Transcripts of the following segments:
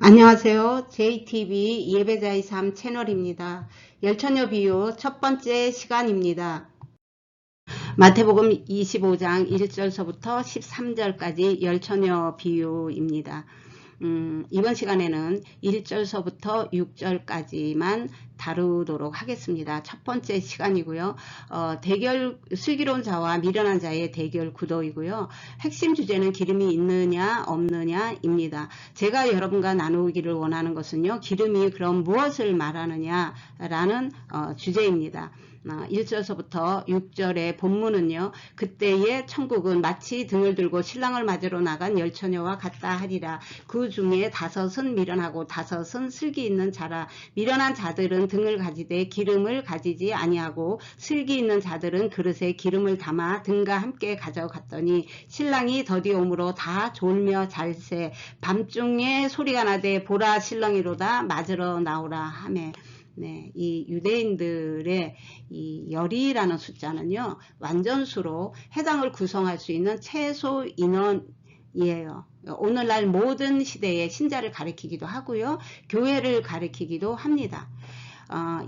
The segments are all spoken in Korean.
안녕하세요. JTV 예배자의 삶 채널입니다. 열처녀 비유 첫 번째 시간입니다. 마태복음 25장 1절서부터 13절까지 열처녀 비유입니다. 이번 시간에는 1절서부터 6절까지만 다루도록 하겠습니다. 첫 번째 시간이고요. 슬기로운 자와 미련한 자의 대결 구도이고요. 핵심 주제는 기름이 있느냐 없느냐입니다. 제가 여러분과 나누기를 원하는 것은요. 기름이 그럼 무엇을 말하느냐라는 주제입니다. 1절서부터 6절의 본문은요. 그때의 천국은 마치 등을 들고 신랑을 맞으러 나간 열처녀와 같다 하리라. 그 중에 5은 미련하고 5은 슬기 있는 자라. 미련한 자들은 등을 가지되 기름을 가지지 아니하고 슬기 있는 자들은 그릇에 기름을 담아 등과 함께 가져갔더니 신랑이 더디옴으로 다 졸며 잘세. 밤중에 소리가 나되 보라 신랑이로다 맞으러 나오라 하매. 네, 이 유대인들의 이 열이라는 숫자는요, 완전수로 해당을 구성할 수 있는 최소 인원이에요. 오늘날 모든 시대의 신자를 가리키기도 하고요, 교회를 가리키기도 합니다.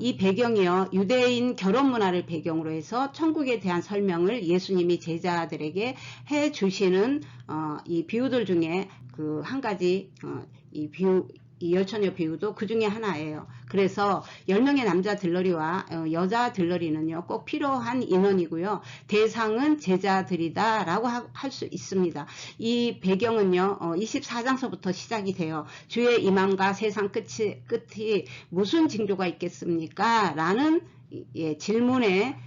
이 배경이요, 유대인 결혼 문화를 배경으로 해서 천국에 대한 설명을 예수님이 제자들에게 해 주시는 이 비유들 중에 그 한 가지 이 열처녀 비유도 그 중에 하나예요. 그래서 10명의 남자 들러리와 여자 들러리는요, 꼭 필요한 인원이고요. 대상은 제자들이다 라고 할 수 있습니다. 이 배경은요, 24장서부터 시작이 돼요. 주의 임함과 세상 끝이 무슨 징조가 있겠습니까? 라는 질문에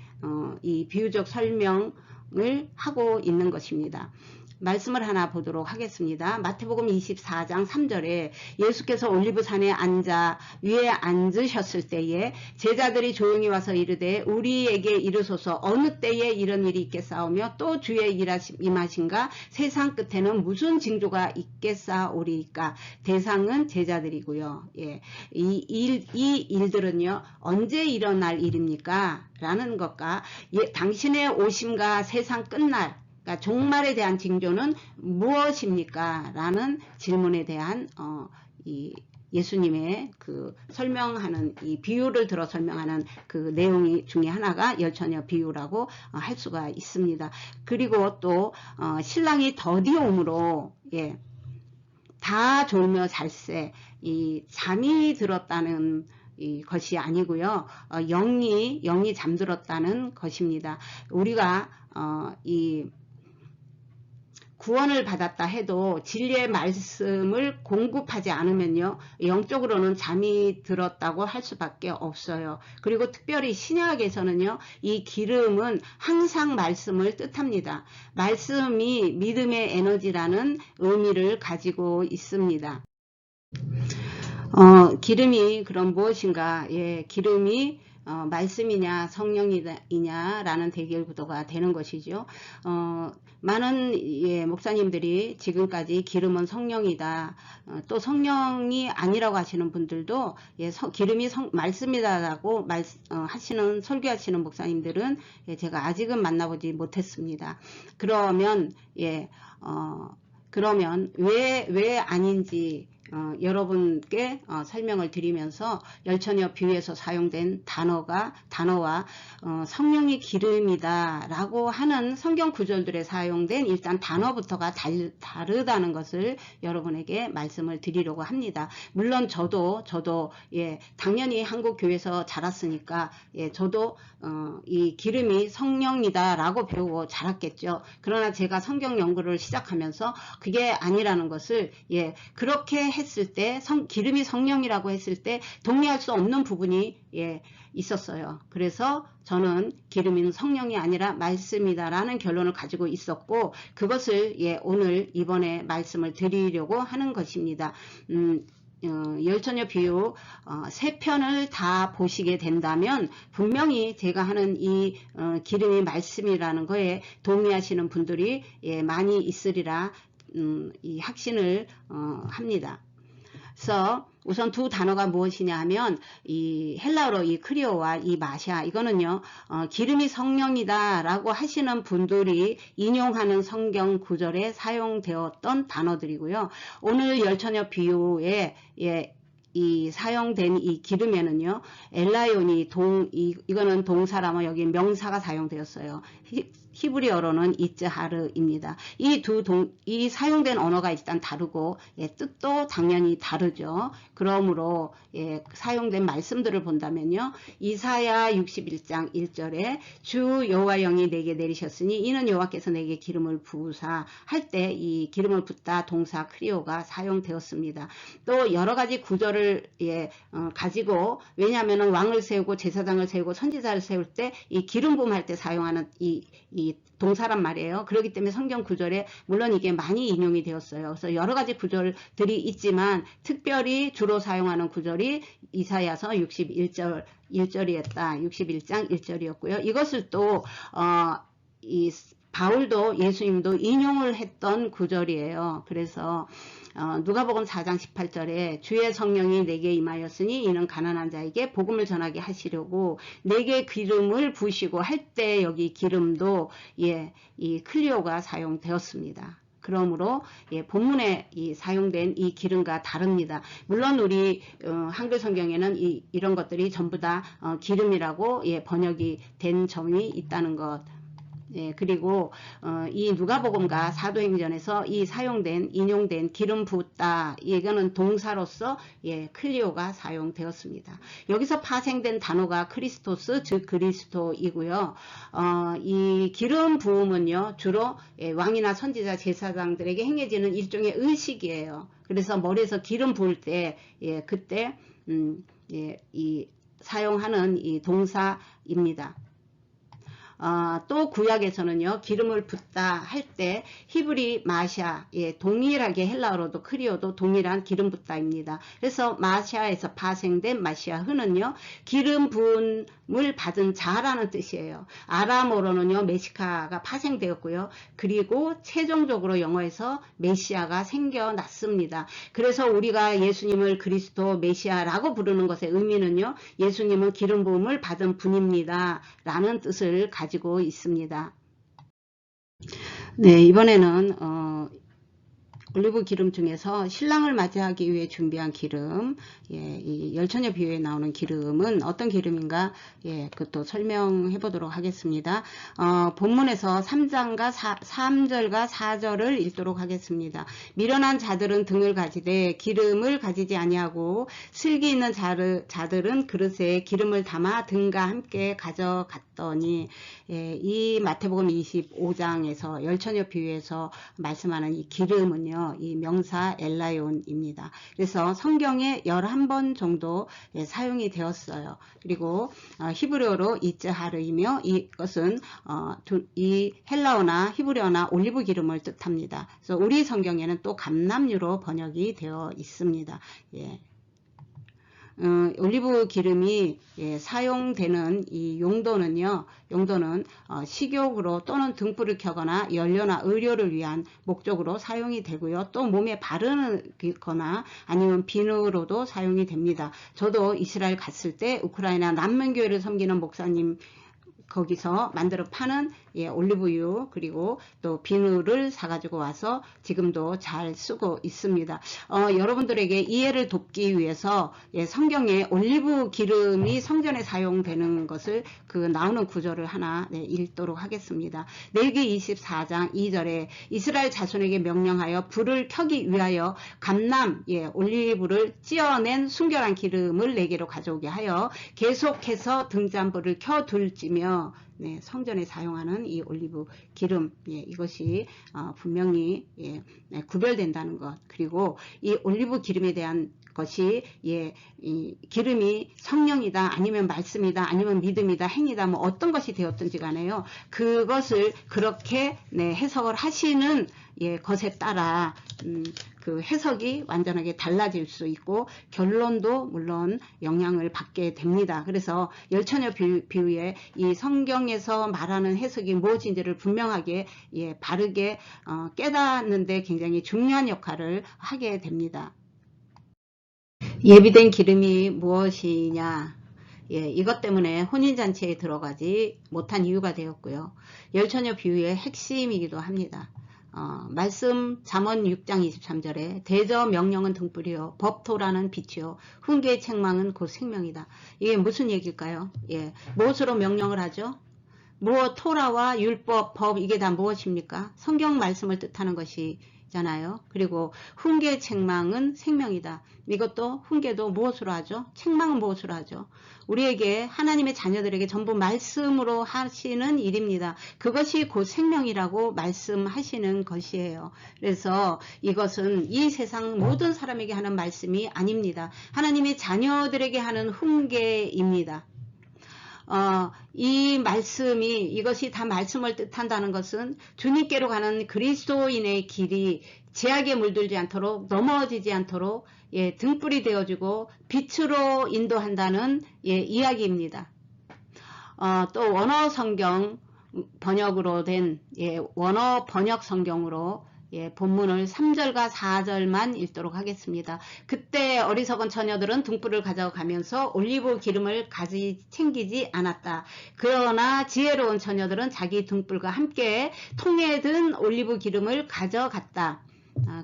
이 비유적 설명을 하고 있는 것입니다. 말씀을 하나 보도록 하겠습니다. 마태복음 24장 3절에 예수께서 올리브산에 앉아 위에 앉으셨을 때에 제자들이 조용히 와서 이르되 우리에게 이르소서 어느 때에 이런 일이 있겠사오며 또 주의 임하신가 세상 끝에는 무슨 징조가 있겠사오리까. 대상은 제자들이고요. 예. 이 일들은요 언제 일어날 일입니까? 라는 것과 당신의 오심과 세상 끝날 그러니까 종말에 대한 징조는 무엇입니까? 라는 질문에 대한 이 예수님의 그 설명하는 이 비유를 들어 설명하는 그 내용 중에 하나가 열처녀 비유라고 할 수가 있습니다. 그리고 또 신랑이 더디옴으로 다 졸며 잘세 이 잠이 들었다는 이 것이 아니고요. 영이 잠들었다는 것입니다. 우리가 이 구원을 받았다 해도 진리의 말씀을 공급하지 않으면요 영적으로는 잠이 들었다고 할 수밖에 없어요. 그리고 특별히 신약에서는요 이 기름은 항상 말씀을 뜻합니다. 말씀이 믿음의 에너지라는 의미를 가지고 있습니다. 기름이 그럼 무엇인가? 기름이 말씀이냐 성령이냐 라는 대결 구도가 되는 것이죠. 많은 목사님들이 지금까지 기름은 성령이다 또 성령이 아니라고 하시는 분들도 기름이 말씀이다라고 하시는 설교하시는 목사님들은 제가 아직은 만나보지 못했습니다. 그러면 왜 아닌지 여러분께 설명을 드리면서 열처녀 비유에서 사용된 단어와 성령이 기름이다 라고 하는 성경 구절들에 사용된 일단 단어부터가 다르다는 것을 여러분에게 말씀을 드리려고 합니다. 물론 저도 당연히 한국 교회에서 자랐으니까 저도 이 기름이 성령이다 라고 배우고 자랐겠죠. 그러나 제가 성경 연구를 시작하면서 그게 아니라는 것을 그렇게 했을 때 기름이 성령이라고 했을 때 동의할 수 없는 부분이 있었어요. 그래서 저는 기름은 성령이 아니라 말씀이다 라는 결론을 가지고 있었고 그것을 오늘 이번에 말씀을 드리려고 하는 것입니다. 열처녀 비유 3편을 다 보시게 된다면 분명히 제가 하는 이 기름이 말씀이라는 거에 동의하시는 분들이 많이 있으리라 이 확신을 합니다. 그래서 우선 두 단어가 무엇이냐 하면 이 헬라어로 이 크리오와 이 마샤, 이거는요 기름이 성령이다 라고 하시는 분들이 인용하는 성경 구절에 사용되었던 단어들이고요. 오늘 열처녀 비유에 이 사용된 이 기름에는요 엘라요니 이거는 동사라면 여기 명사가 사용되었어요. 히브리어로는 이츠하르입니다. 이 사용된 언어가 일단 다르고 뜻도 당연히 다르죠. 그러므로 사용된 말씀들을 본다면요. 이사야 61장 1절에 주 여호와 영이 내게 내리셨으니 이는 여호와께서 내게 기름을 부으사 할 때 이 기름을 붓다 동사 크리오가 사용되었습니다. 또 여러 가지 구절을 가지고, 왜냐하면 왕을 세우고 제사장을 세우고 선지자를 세울 때 이 기름 부음할 때 사용하는 이 동사란 말이에요. 그렇기 때문에 성경 구절에 물론 이게 많이 인용이 되었어요. 그래서 여러 가지 구절들이 있지만 특별히 주로 사용하는 구절이 이사야서 61장 1절이었고요. 이것을 또 바울도 예수님도 인용을 했던 구절이에요. 그래서 누가복음 4장 18절에 주의 성령이 내게 임하였으니 이는 가난한 자에게 복음을 전하게 하시려고 내게 기름을 부으시고 할 때 여기 기름도 이 클리오가 사용되었습니다. 그러므로 본문에 사용된 이 기름과 다릅니다. 물론 우리 한글 성경에는 이런 것들이 전부 다 기름이라고 번역이 된 점이 있다는 것. 그리고 이 누가복음과 사도행전에서 이 인용된 기름 붓다, 이거는 동사로서 클리오가 사용되었습니다. 여기서 파생된 단어가 크리스토스, 즉 그리스도이고요. 이 기름 부음은요 주로 왕이나 선지자, 제사장들에게 행해지는 일종의 의식이에요. 그래서 머리에서 기름 부을 때 그때 이 사용하는 이 동사입니다. 또 구약에서는요 기름을 붓다 할 때 히브리 마샤, 동일하게 헬라어로도 크리오도 동일한 기름 붓다입니다. 그래서 마샤에서 파생된 마시아흐는요 기름 부음을 받은 자라는 뜻이에요. 아람어로는요 메시카가 파생되었고요. 그리고 최종적으로 영어에서 메시아가 생겨났습니다. 그래서 우리가 예수님을 그리스도 메시아라고 부르는 것의 의미는요 예수님은 기름 부음을 받은 분입니다 라는 뜻을 가지고 있습니다. 네, 이번에는 올리브 기름 중에서 신랑을 맞이하기 위해 준비한 기름, 이 열처녀 비유에 나오는 기름은 어떤 기름인가, 그것도 설명해 보도록 하겠습니다. 본문에서 3절과 4절을 읽도록 하겠습니다. 미련한 자들은 등을 가지되 기름을 가지지 아니하고 슬기 있는 자들은 그릇에 기름을 담아 등과 함께 가져갔더니, 이 마태복음 25장에서 열처녀 비유에서 말씀하는 이 기름은요, 이 명사 엘라ион입니다. 그래서 성경에 11번 정도 사용이 되었어요. 그리고 히브리어로 이츠하르이며 이것은 이 헬라어나 히브리어나 올리브 기름을 뜻합니다. 그래서 우리 성경에는 또 감람유로 번역이 되어 있습니다. 올리브 기름이 사용되는 이 용도는 식욕으로 또는 등불을 켜거나 연료나 의료를 위한 목적으로 사용이 되고요. 또 몸에 바르거나 아니면 비누로도 사용이 됩니다. 저도 이스라엘 갔을 때 우크라이나 난민교회를 섬기는 목사님 거기서 만들어 파는 올리브유 그리고 또 비누를 사가지고 와서 지금도 잘 쓰고 있습니다. 여러분들에게 이해를 돕기 위해서 성경에 올리브 기름이 성전에 사용되는 것을 나오는 구절을 하나 읽도록 하겠습니다. 레위기 24장 2절에 이스라엘 자손에게 명령하여 불을 켜기 위하여 감람 올리브를 찌어낸 순결한 기름을 내게로 가져오게 하여 계속해서 등잔불을 켜둘지며 성전에 사용하는 이 올리브 기름 이것이 분명히 구별된다는 것, 그리고 이 올리브 기름에 대한 것이 이 기름이 성령이다 아니면 말씀이다 아니면 믿음이다 행이다 뭐 어떤 것이 되었든지 간에요 그것을 그렇게 해석을 하시는 것에 따라 그 해석이 완전하게 달라질 수 있고 결론도 물론 영향을 받게 됩니다. 그래서 열처녀 비유에 이 성경에서 말하는 해석이 무엇인지를 분명하게 바르게 깨닫는 데 굉장히 중요한 역할을 하게 됩니다. 예비된 기름이 무엇이냐? 예, 이것 때문에 혼인잔치에 들어가지 못한 이유가 되었고요. 열처녀 비유의 핵심이기도 합니다. 말씀 잠언 6장 23절에 대저 명령은 등불이요 법토라는 빛이요 훈계의 책망은 곧 생명이다. 이게 무슨 얘기일까요? 예, 무엇으로 명령을 하죠? 토라와 율법, 법 이게 다 무엇입니까? 성경 말씀을 뜻하는 것이잖아요. 그리고 훈계의 책망은 생명이다. 이것도 훈계도 무엇으로 하죠? 책망은 무엇으로 하죠? 우리에게 하나님의 자녀들에게 전부 말씀으로 하시는 일입니다. 그것이 곧 생명이라고 말씀하시는 것이에요. 그래서 이것은 이 세상 모든 사람에게 하는 말씀이 아닙니다. 하나님의 자녀들에게 하는 훈계입니다. 이 말씀이 이것이 다 말씀을 뜻한다는 것은 주님께로 가는 그리스도인의 길이 제약에 물들지 않도록 넘어지지 않도록 예, 등불이 되어주고 빛으로 인도한다는 예, 이야기입니다. 또 원어 성경 번역으로 된 예, 원어 번역 성경으로 예, 본문을 3절과 4절만 읽도록 하겠습니다. 그때 어리석은 처녀들은 등불을 가져가면서 올리브 기름을 챙기지 않았다. 그러나 지혜로운 처녀들은 자기 등불과 함께 통에 든 올리브 기름을 가져갔다.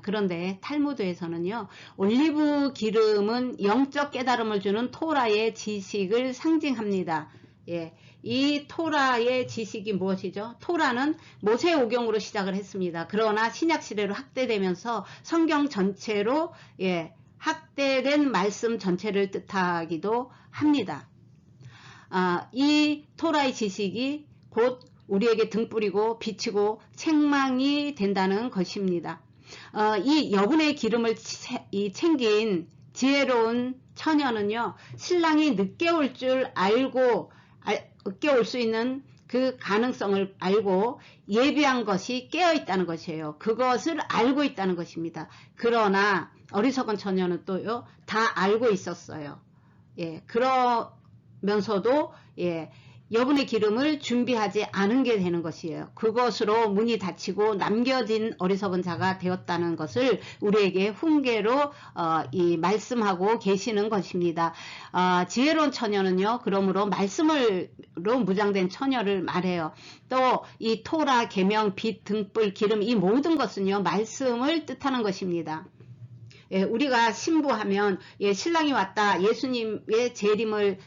그런데 탈무드에서는요, 올리브 기름은 영적 깨달음을 주는 토라의 지식을 상징합니다. 예, 이 토라의 지식이 무엇이죠? 토라는 모세오경으로 시작을 했습니다. 그러나 신약시대로 확대되면서 성경 전체로 예, 확대된 말씀 전체를 뜻하기도 합니다. 이 토라의 지식이 곧 우리에게 등불이고 빛이고 책망이 된다는 것입니다. 이 여분의 기름을 챙긴 지혜로운 처녀는요, 신랑이 늦게 올 줄 알고 늦게 올 수 있는 그 가능성을 알고 예비한 것이 깨어 있다는 것이에요. 그것을 알고 있다는 것입니다. 그러나 어리석은 처녀는 또요, 다 알고 있었어요. 예, 그러면서도 예, 여분의 기름을 준비하지 않은 게 되는 것이에요. 그것으로 문이 닫히고 남겨진 어리석은 자가 되었다는 것을 우리에게 훈계로 말씀하고 계시는 것입니다. 지혜로운 처녀는요, 그러므로 말씀으로 무장된 처녀를 말해요. 또 이 토라, 계명, 빛, 등불, 기름 이 모든 것은요, 말씀을 뜻하는 것입니다. 예, 우리가 신부하면 예, 신랑이 왔다 예수님의 재림을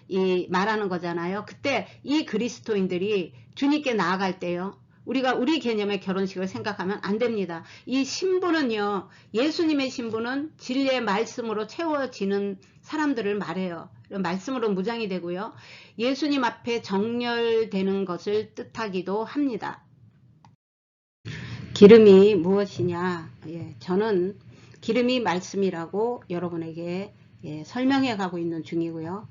말하는 거잖아요. 그때 이 그리스도인들이 주님께 나아갈 때요, 우리가 우리 개념의 결혼식을 생각하면 안 됩니다. 이 신부는요, 예수님의 신부는 진리의 말씀으로 채워지는 사람들을 말해요. 말씀으로 무장이 되고요, 예수님 앞에 정렬되는 것을 뜻하기도 합니다. 기름이 무엇이냐? 예, 저는 기름이 말씀이라고 여러분에게 예, 설명해 가고 있는 중이고요.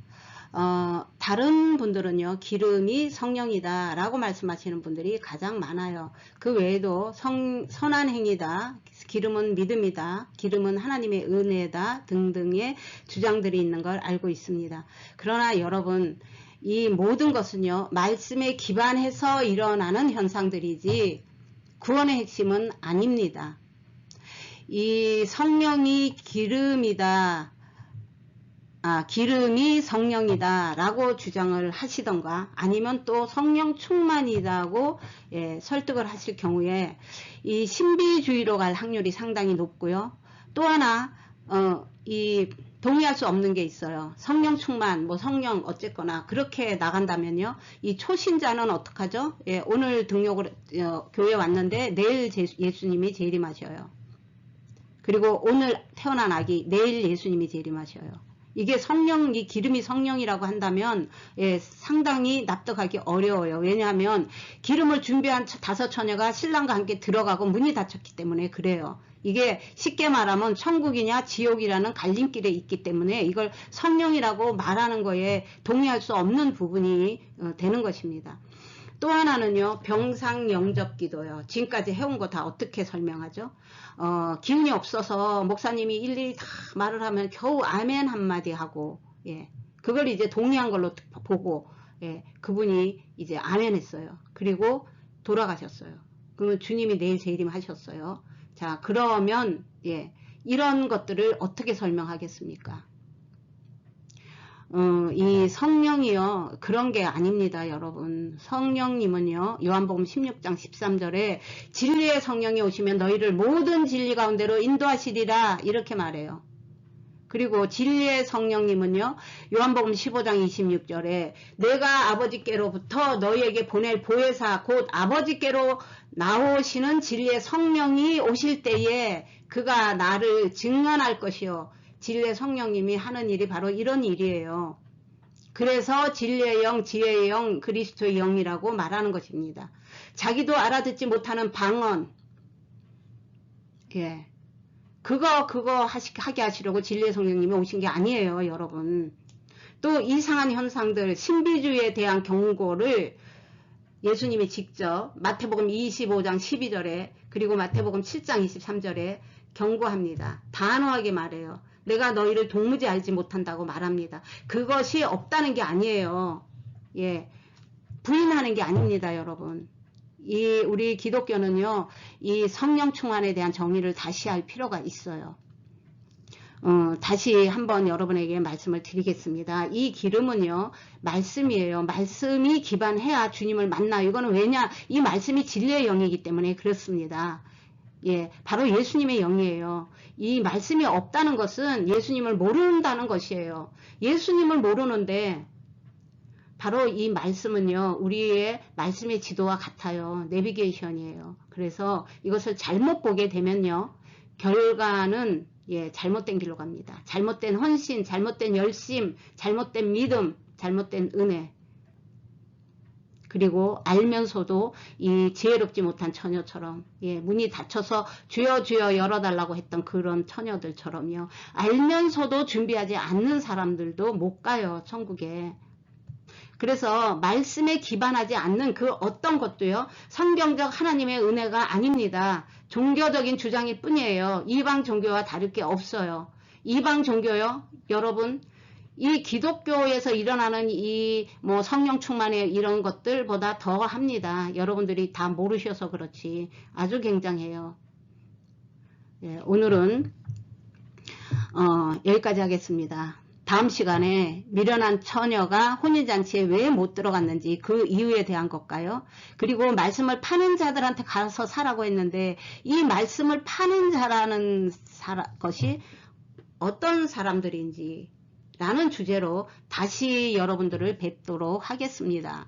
다른 분들은요, 기름이 성령이다 라고 말씀하시는 분들이 가장 많아요. 그 외에도 선한 행위다, 기름은 믿음이다, 기름은 하나님의 은혜다 등등의 주장들이 있는 걸 알고 있습니다. 그러나 여러분, 이 모든 것은요, 말씀에 기반해서 일어나는 현상들이지 구원의 핵심은 아닙니다. 이 성령이 기름이다, 기름이 성령이다 라고 주장을 하시던가 아니면 또 성령 충만이라고 예, 설득을 하실 경우에 이 신비주의로 갈 확률이 상당히 높고요. 또 하나 동의할 수 없는 게 있어요. 성령 충만, 성령 어쨌거나 그렇게 나간다면요, 이 초신자는 어떡하죠? 예, 오늘 등록을 교회 왔는데 내일 예수님이 재림하셔요. 그리고 오늘 태어난 아기 내일 예수님이 재림하셔요. 이게 이 기름이 성령이라고 한다면 예, 상당히 납득하기 어려워요. 왜냐하면 기름을 준비한 5 처녀가 신랑과 함께 들어가고 문이 닫혔기 때문에 그래요. 이게 쉽게 말하면 천국이냐 지옥이라는 갈림길에 있기 때문에 이걸 성령이라고 말하는 거에 동의할 수 없는 부분이 되는 것입니다. 또 하나는요, 병상 영접 기도요. 지금까지 해온 거 다 어떻게 설명하죠? 기운이 없어서 목사님이 일일이 다 말을 하면 겨우 아멘 한마디 하고, 예, 그걸 이제 동의한 걸로 보고, 예, 그분이 이제 아멘 했어요. 그리고 돌아가셨어요. 그러면 주님이 내일 재림 하셨어요. 자, 그러면, 예, 이런 것들을 어떻게 설명하겠습니까? 이 성령이요, 그런 게 아닙니다, 여러분. 성령님은요, 요한복음 16장 13절에 진리의 성령이 오시면 너희를 모든 진리 가운데로 인도하시리라, 이렇게 말해요. 그리고 진리의 성령님은요, 요한복음 15장 26절에 내가 아버지께로부터 너희에게 보낼 보혜사, 곧 아버지께로 나오시는 진리의 성령이 오실 때에 그가 나를 증언할 것이요. 진리의 성령님이 하는 일이 바로 이런 일이에요. 그래서 진리의 영, 지혜의 영, 그리스도의 영이라고 말하는 것입니다. 자기도 알아듣지 못하는 방언, 예, 그거 하게 하시려고 진리의 성령님이 오신 게 아니에요, 여러분. 또 이상한 현상들, 신비주의에 대한 경고를 예수님이 직접 마태복음 25장 12절에 그리고 마태복음 7장 23절에 경고합니다. 단호하게 말해요. 내가 너희를 도무지 알지 못한다고 말합니다. 그것이 없다는 게 아니에요. 예, 부인하는 게 아닙니다, 여러분. 우리 기독교는요, 이 성령 충만에 대한 정의를 다시 할 필요가 있어요. 다시 한번 여러분에게 말씀을 드리겠습니다. 이 기름은요, 말씀이에요. 말씀이 기반해야 주님을 만나요. 이거는 왜냐? 이 말씀이 진리의 영이기 때문에 그렇습니다. 예, 바로 예수님의 영이에요. 이 말씀이 없다는 것은 예수님을 모른다는 것이에요. 예수님을 모르는데 바로 이 말씀은요, 우리의 말씀의 지도와 같아요. 내비게이션이에요. 그래서 이것을 잘못 보게 되면요, 결과는 예, 잘못된 길로 갑니다. 잘못된 헌신, 잘못된 열심, 잘못된 믿음, 잘못된 은혜. 그리고 알면서도 이 지혜롭지 못한 처녀처럼, 예, 문이 닫혀서 주여 주여 열어달라고 했던 그런 처녀들처럼요, 알면서도 준비하지 않는 사람들도 못 가요, 천국에. 그래서 말씀에 기반하지 않는 그 어떤 것도요, 성경적 하나님의 은혜가 아닙니다. 종교적인 주장일 뿐이에요. 이방 종교와 다를 게 없어요. 이방 종교요, 여러분, 이 기독교에서 일어나는 이 뭐 성령 충만의 이런 것들보다 더 합니다. 여러분들이 다 모르셔서 그렇지. 아주 굉장해요. 예, 오늘은 여기까지 하겠습니다. 다음 시간에 미련한 처녀가 혼인잔치에 왜 못 들어갔는지 그 이유에 대한 것까요? 그리고 말씀을 파는 자들한테 가서 사라고 했는데 이 말씀을 파는 자라는 것이 어떤 사람들인지 라는 주제로 다시 여러분들을 뵙도록 하겠습니다.